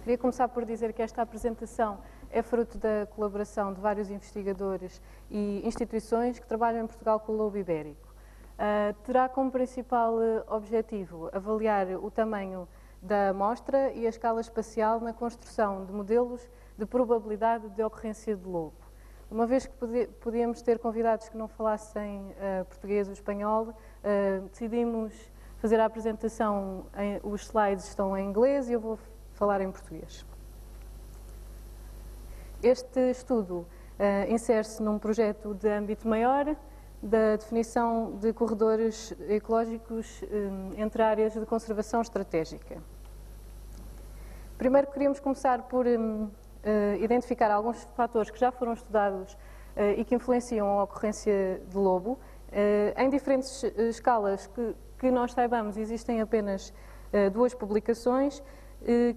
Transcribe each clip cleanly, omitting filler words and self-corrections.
Queria começar por dizer que esta apresentação é fruto da colaboração de vários investigadores e instituições que trabalham em Portugal com o lobo ibérico. Terá como principal objetivo avaliar o tamanho da amostra e a escala espacial na construção de modelos de probabilidade de ocorrência de lobo. Uma vez que podíamos ter convidados que não falassem português ou espanhol, decidimos fazer a apresentação, os slides estão em inglês e eu vou falar em português. Este estudo insere-se num projeto de âmbito maior, da definição de corredores ecológicos entre áreas de conservação estratégica. Primeiro queríamos começar por identificar alguns fatores que já foram estudados e que influenciam a ocorrência de lobo. Em diferentes escalas que nós saibamos, existem apenas duas publicações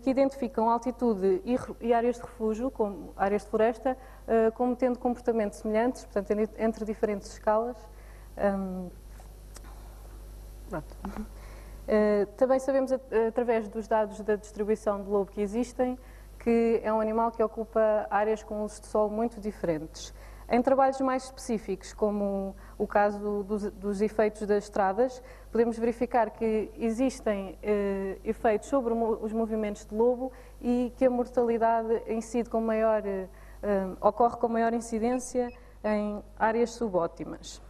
que identificam altitude e áreas de refúgio, como áreas de floresta, como tendo comportamentos semelhantes, portanto, entre diferentes escalas. Também sabemos, através dos dados da distribuição de lobo que existem, que é um animal que ocupa áreas com usos de solo muito diferentes. Em trabalhos mais específicos, como o caso dos efeitos das estradas, podemos verificar que existem efeitos sobre os movimentos de lobo e que a mortalidade ocorre com maior incidência em áreas subótimas.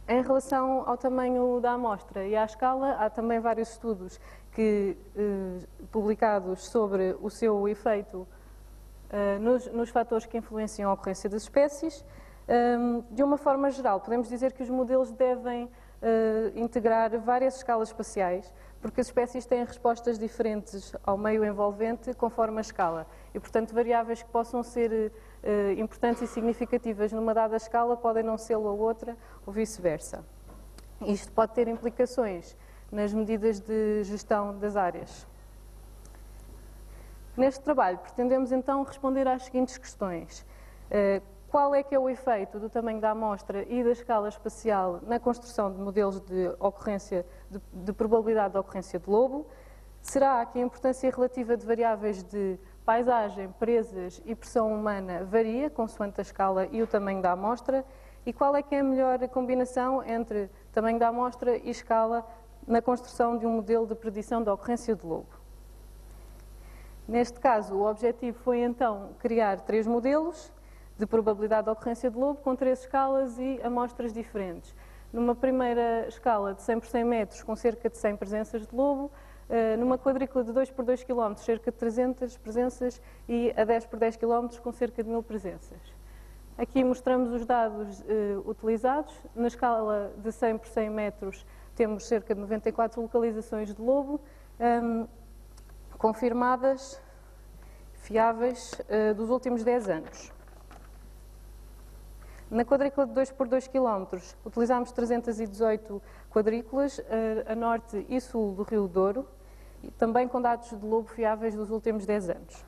Em relação ao tamanho da amostra e à escala, há também vários estudos publicados sobre o seu efeito nos fatores que influenciam a ocorrência das espécies. De uma forma geral, podemos dizer que os modelos devem integrar várias escalas espaciais, porque as espécies têm respostas diferentes ao meio envolvente conforme a escala. E, portanto, variáveis que possam ser importantes e significativas numa dada escala podem não ser a outra, ou vice-versa. Isto pode ter implicações nas medidas de gestão das áreas. Neste trabalho, pretendemos então responder às seguintes questões. Qual é que é o efeito do tamanho da amostra e da escala espacial na construção de modelos de ocorrência, de probabilidade de ocorrência de lobo? Será que a importância relativa de variáveis de paisagem, presas e pressão humana varia consoante a escala e o tamanho da amostra? E qual é que é a melhor combinação entre tamanho da amostra e escala na construção de um modelo de predição da ocorrência de lobo? Neste caso, o objetivo foi então criar 3 modelos de probabilidade de ocorrência de lobo com 3 escalas e amostras diferentes. Numa primeira escala de 100 por 100 metros, com cerca de 100 presenças de lobo, numa quadrícula de 2 por 2 km, cerca de 300 presenças, e a 10 por 10 km, com cerca de 1000 presenças. Aqui mostramos os dados utilizados. Na escala de 100 por 100 metros, temos cerca de 94 localizações de lobo, confirmadas, fiáveis, dos últimos 10 anos. Na quadrícula de 2 por 2 km, utilizámos 318 quadrículas a norte e sul do Rio Douro, e também com dados de lobo fiáveis dos últimos 10 anos.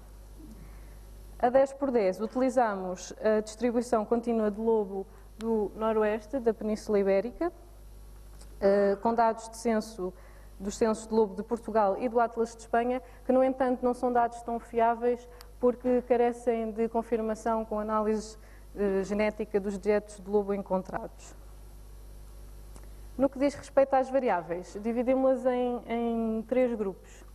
A 10 por 10, utilizámos a distribuição contínua de lobo do noroeste da Península Ibérica, com dados de dos censos de lobo de Portugal e do Atlas de Espanha, que, no entanto, não são dados tão fiáveis porque carecem de confirmação com análise genética dos dejetos de lobo encontrados. No que diz respeito às variáveis, dividimos-las em 3 grupos.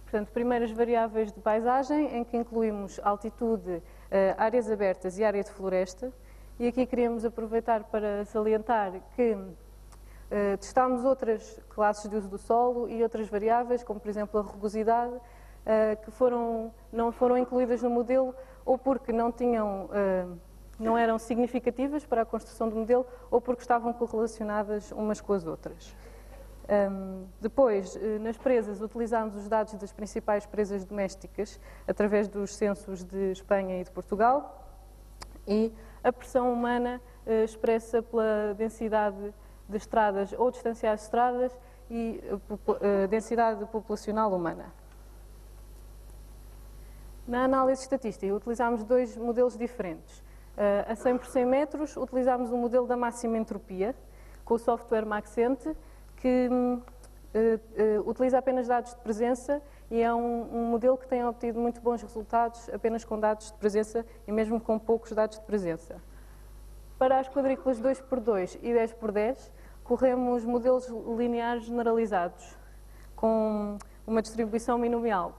Portanto, primeiro as variáveis de paisagem, em que incluímos altitude, áreas abertas e área de floresta. E aqui queríamos aproveitar para salientar que testámos outras classes de uso do solo e outras variáveis, como por exemplo a rugosidade, que não foram incluídas no modelo ou porque não eram significativas para a construção do modelo ou porque estavam correlacionadas umas com as outras. Depois, nas presas, utilizámos os dados das principais presas domésticas através dos censos de Espanha e de Portugal, e a pressão humana expressa pela densidade de estradas ou distanciais de estradas e a densidade populacional humana. Na análise estatística, utilizámos 2 modelos diferentes. A 100 por 100 metros, utilizámos o modelo da máxima entropia, com o software Maxent, que utiliza apenas dados de presença e é um modelo que tem obtido muito bons resultados apenas com dados de presença e mesmo com poucos dados de presença. Para as quadrículas 2x2 e 10x10, corremos modelos lineares generalizados, com uma distribuição binomial.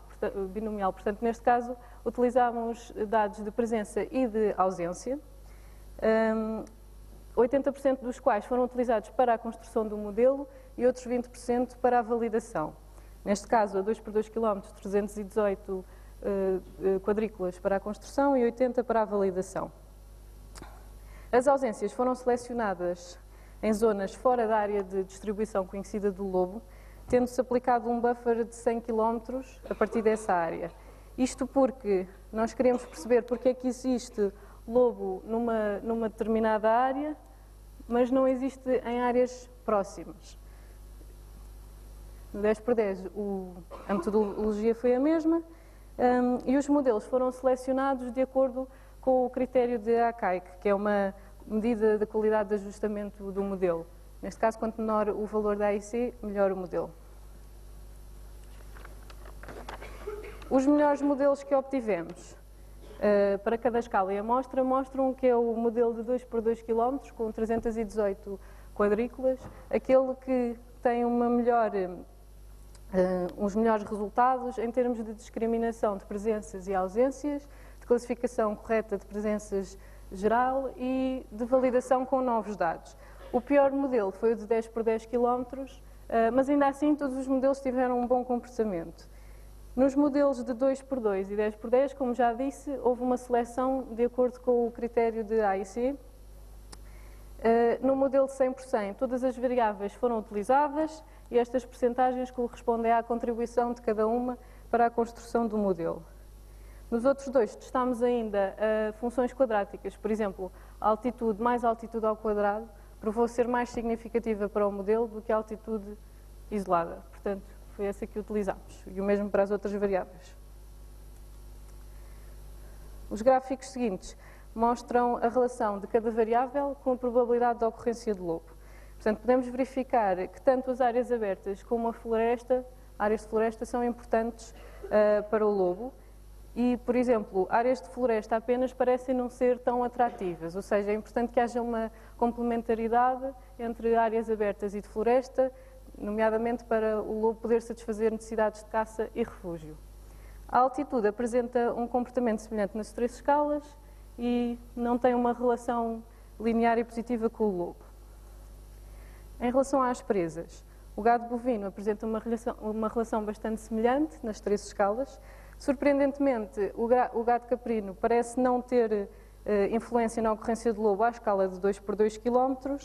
Portanto, neste caso, utilizamos dados de presença e de ausência, 80% dos quais foram utilizados para a construção do modelo e outros 20% para a validação. Neste caso, a 2x2 km, 318 quadrículas para a construção e 80 para a validação. As ausências foram selecionadas em zonas fora da área de distribuição conhecida do lobo, tendo-se aplicado um buffer de 100 km a partir dessa área. Isto porque nós queremos perceber porque é que existe lobo numa determinada área, mas não existe em áreas próximas. No 10x10 a metodologia foi a mesma e os modelos foram selecionados de acordo com o critério de ACAIC, que é uma medida da qualidade de ajustamento do modelo. Neste caso, quanto menor o valor da AIC, melhor o modelo. Os melhores modelos que obtivemos para cada escala e amostra mostram que é o modelo de 2x2 km com 318 quadrículas, aquele que tem uns melhores resultados em termos de discriminação de presenças e ausências, de classificação correta de presenças geral e de validação com novos dados. O pior modelo foi o de 10x10 km, mas ainda assim todos os modelos tiveram um bom comportamento. Nos modelos de 2x2 e 10x10, como já disse, houve uma seleção de acordo com o critério de AIC. No modelo de 100%, todas as variáveis foram utilizadas e estas percentagens correspondem à contribuição de cada uma para a construção do modelo. Nos outros dois, testámos ainda funções quadráticas, por exemplo, a altitude mais altitude ao quadrado provou ser mais significativa para o modelo do que a altitude isolada. Portanto, foi essa que utilizámos, e o mesmo para as outras variáveis. Os gráficos seguintes mostram a relação de cada variável com a probabilidade de ocorrência de lobo. Portanto, podemos verificar que tanto as áreas abertas como áreas de floresta são importantes para o lobo. E, por exemplo, áreas de floresta apenas parecem não ser tão atrativas, ou seja, é importante que haja uma complementaridade entre áreas abertas e de floresta, nomeadamente para o lobo poder satisfazer necessidades de caça e refúgio. A altitude apresenta um comportamento semelhante nas três escalas e não tem uma relação linear e positiva com o lobo. Em relação às presas, o gado bovino apresenta uma relação bastante semelhante nas três escalas. Surpreendentemente, o gado caprino parece não ter influência na ocorrência de lobo à escala de 2x2 km,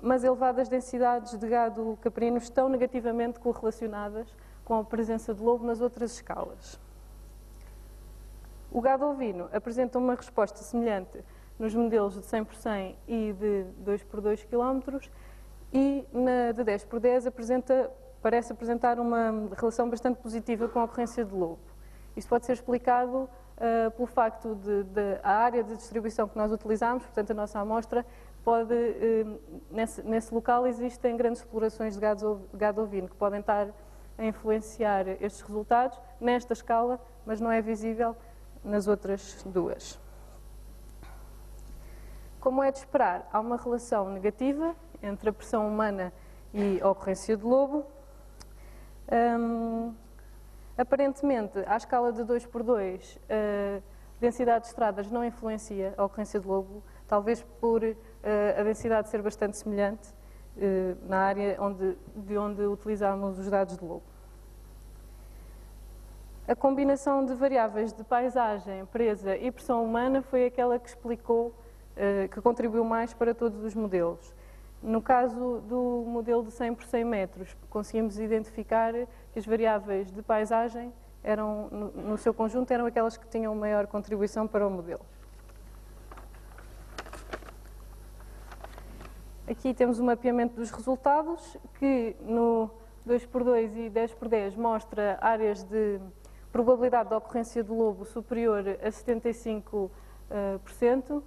mas elevadas densidades de gado caprino estão negativamente correlacionadas com a presença de lobo nas outras escalas. O gado ovino apresenta uma resposta semelhante nos modelos de 100% e de 2x2 km e na de 10x10 parece apresentar uma relação bastante positiva com a ocorrência de lobo. Isto pode ser explicado pelo facto de a área de distribuição que nós utilizamos, portanto a nossa amostra, nesse local existem grandes explorações de gado ovino que podem estar a influenciar estes resultados nesta escala, mas não é visível nas outras duas. Como é de esperar, há uma relação negativa entre a pressão humana e a ocorrência de lobo. Aparentemente, à escala de 2x2, a densidade de estradas não influencia a ocorrência de lobo, talvez por a densidade ser bastante semelhante na área de onde utilizamos os dados de lobo. A combinação de variáveis de paisagem, presa e pressão humana foi aquela que explicou, que contribuiu mais para todos os modelos. No caso do modelo de 100 por 100 metros, conseguimos identificar que as variáveis de paisagem no seu conjunto eram aquelas que tinham maior contribuição para o modelo. Aqui temos o mapeamento dos resultados, que no 2x2 e 10x10 mostra áreas de probabilidade de ocorrência de lobo superior a 75%.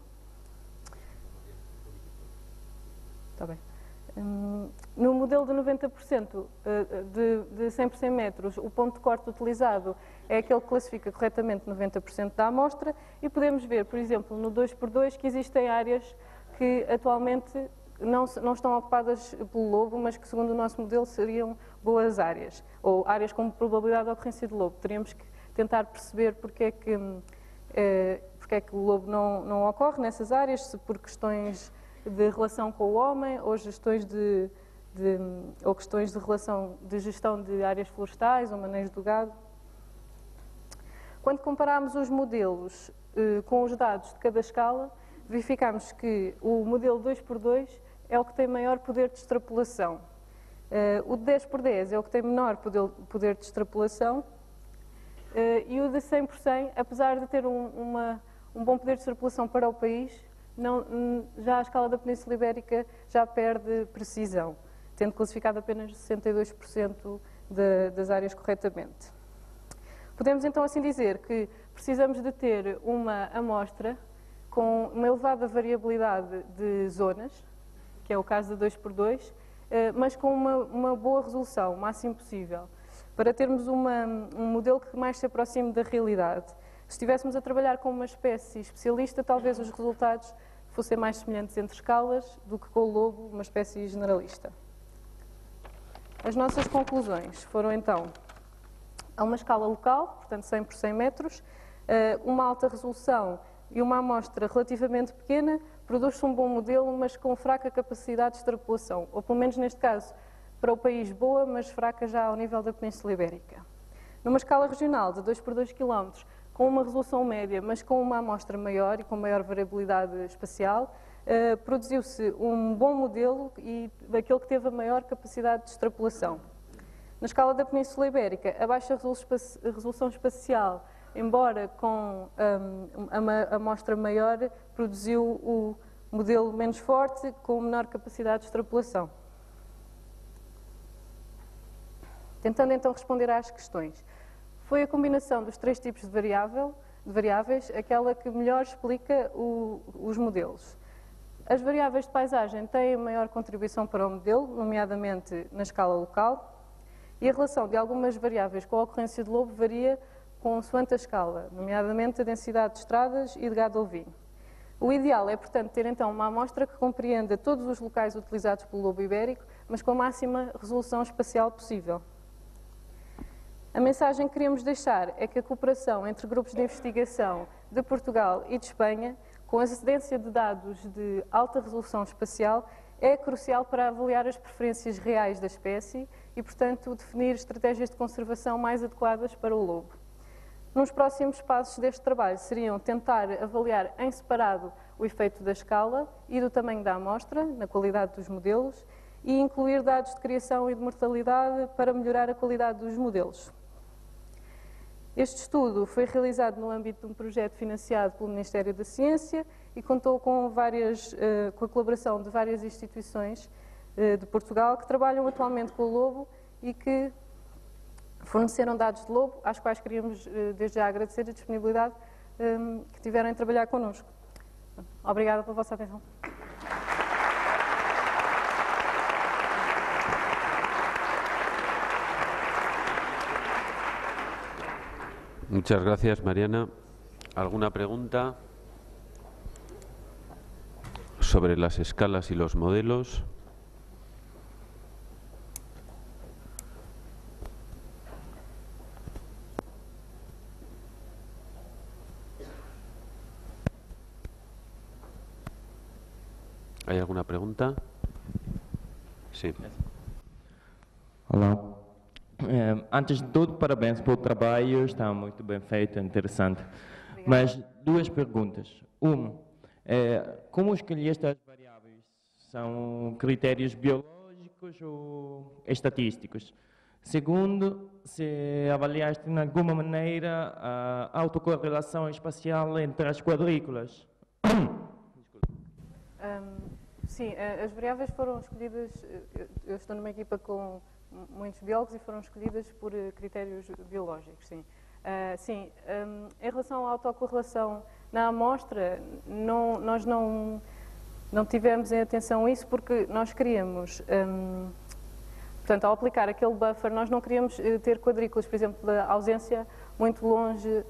Está bem. No modelo de 90% de 100 por 100 metros, o ponto de corte utilizado é aquele que classifica corretamente 90% da amostra e podemos ver, por exemplo, no 2x2 que existem áreas que atualmente não estão ocupadas pelo lobo, mas que segundo o nosso modelo seriam boas áreas, ou áreas com probabilidade de ocorrência de lobo. Teríamos que tentar perceber porque é que o lobo não ocorre nessas áreas, se por questões de relação com o homem ou questões de relação de gestão de áreas florestais ou manejo do gado. Quando comparamos os modelos com os dados de cada escala, verificamos que o modelo 2x2 é o que tem maior poder de extrapolação. O de 10x10 é o que tem menor poder de extrapolação e o de 100 por 100, apesar de ter um bom poder de extrapolação para o país, já a escala da Península Ibérica já perde precisão, tendo classificado apenas 62% das áreas corretamente. Podemos então assim dizer que precisamos de ter uma amostra com uma elevada variabilidade de zonas, que é o caso da 2x2, mas com uma boa resolução, o máximo possível, para termos um modelo que mais se aproxime da realidade. Se estivéssemos a trabalhar com uma espécie especialista, talvez os resultados fossem mais semelhantes entre escalas do que com o lobo, uma espécie generalista. As nossas conclusões foram então a uma escala local, portanto 100 por 100 metros, uma alta resolução e uma amostra relativamente pequena, produz-se um bom modelo, mas com fraca capacidade de extrapolação, ou pelo menos neste caso, para o país boa, mas fraca já ao nível da Península Ibérica. Numa escala regional de 2 por 2 km, com uma resolução média, mas com uma amostra maior e com maior variabilidade espacial, produziu-se um bom modelo e aquele que teve a maior capacidade de extrapolação. Na escala da Península Ibérica, a baixa resolução espacial, embora com a amostra maior, produziu o modelo menos forte, com menor capacidade de extrapolação. Tentando então responder às questões. Foi a combinação dos três tipos de variáveis aquela que melhor explica os modelos. As variáveis de paisagem têm maior contribuição para o modelo, nomeadamente na escala local, e a relação de algumas variáveis com a ocorrência de lobo varia consoante a escala, nomeadamente a densidade de estradas e de gado ovino. O ideal é, portanto, ter então uma amostra que compreenda todos os locais utilizados pelo lobo ibérico, mas com a máxima resolução espacial possível. A mensagem que queremos deixar é que a cooperação entre grupos de investigação de Portugal e de Espanha, com a excedência de dados de alta resolução espacial, é crucial para avaliar as preferências reais da espécie e, portanto, definir estratégias de conservação mais adequadas para o lobo. Nos próximos passos deste trabalho seriam tentar avaliar em separado o efeito da escala e do tamanho da amostra, na qualidade dos modelos, e incluir dados de criação e de mortalidade para melhorar a qualidade dos modelos. Este estudo foi realizado no âmbito de um projeto financiado pelo Ministério da Ciência e contou com a colaboração de várias instituições de Portugal que trabalham atualmente com o lobo e que forneceram dados de lobo, às quais queríamos desde já agradecer a disponibilidade que tiveram em trabalhar connosco. Obrigada pela vossa atenção. Muchas gracias, Mariana. ¿Alguna pregunta sobre las escalas y los modelos? ¿Hay alguna pregunta? Sí. Olá. Antes de tudo, parabéns pelo trabalho, está muito bem feito, interessante. Obrigada. Mas duas perguntas. Uma, como escolheste as variáveis? São critérios biológicos ou estatísticos? Segundo, se avaliaste de alguma maneira a autocorrelação espacial entre as quadrículas? Sim, as variáveis foram escolhidas, eu estou numa equipa com muitos biólogos e foram escolhidas por critérios biológicos, sim. Em relação à autocorrelação na amostra, nós não Não tivemos em atenção isso porque nós queríamos, portanto, ao aplicar aquele buffer, nós não queríamos ter quadrículas, por exemplo, da ausência muito longe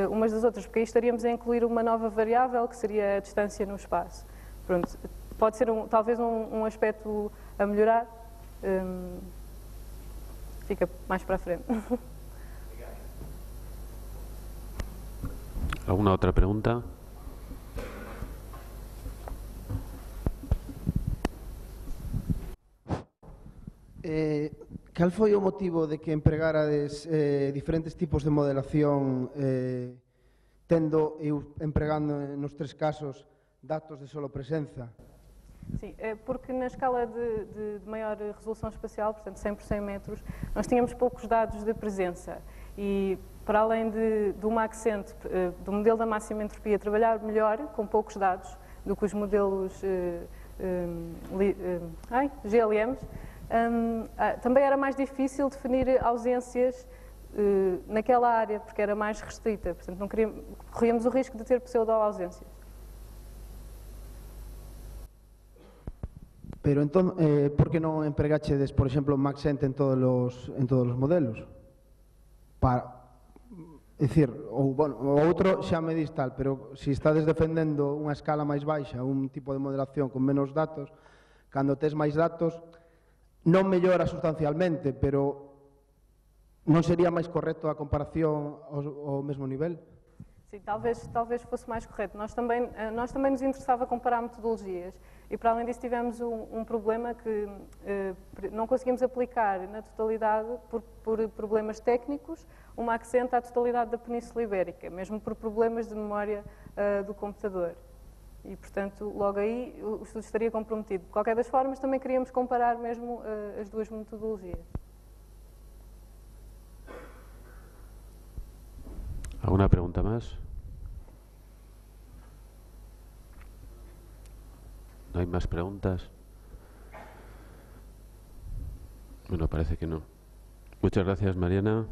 umas das outras, porque aí estaríamos a incluir uma nova variável, que seria a distância no espaço. Pronto, pode ser talvez um aspecto a melhorar, fica mais para a frente. ¿Alguna otra pregunta? Cal foi o motivo de que empregarades diferentes tipos de modelación tendo e empregando nos tres casos datos de solo presenza? Sim, porque na escala de maior resolução espacial, portanto 100 por 100 metros, nós tínhamos poucos dados de presença e para além do Maxent, do modelo da máxima entropia, trabalhar melhor com poucos dados do que os modelos GLMs, também era mais difícil definir ausências naquela área, porque era mais restrita, portanto não corríamos o risco de ter pseudo-ausências. Pero entón, por que non empregachedes, por exemplo, Maxent en todos os modelos? É dicir, o outro xa me dis tal, pero se estades defendendo unha escala máis baixa, un tipo de modelación con menos datos, cando tes máis datos, non mellora sustancialmente, pero non sería máis correcto a comparación ao mesmo nivel? Sim, talvez fosse mais correto. Nós também nos interessava comparar metodologias e, para além disso, tivemos um problema que não conseguimos aplicar na totalidade por problemas técnicos o Maxent à totalidade da Península Ibérica, mesmo por problemas de memória do computador. E, portanto, logo aí o estudo estaria comprometido. De qualquer das formas, também queríamos comparar mesmo as duas metodologias. ¿Alguna pregunta más? ¿No hay más preguntas? Bueno, parece que no. Muchas gracias, Mariana.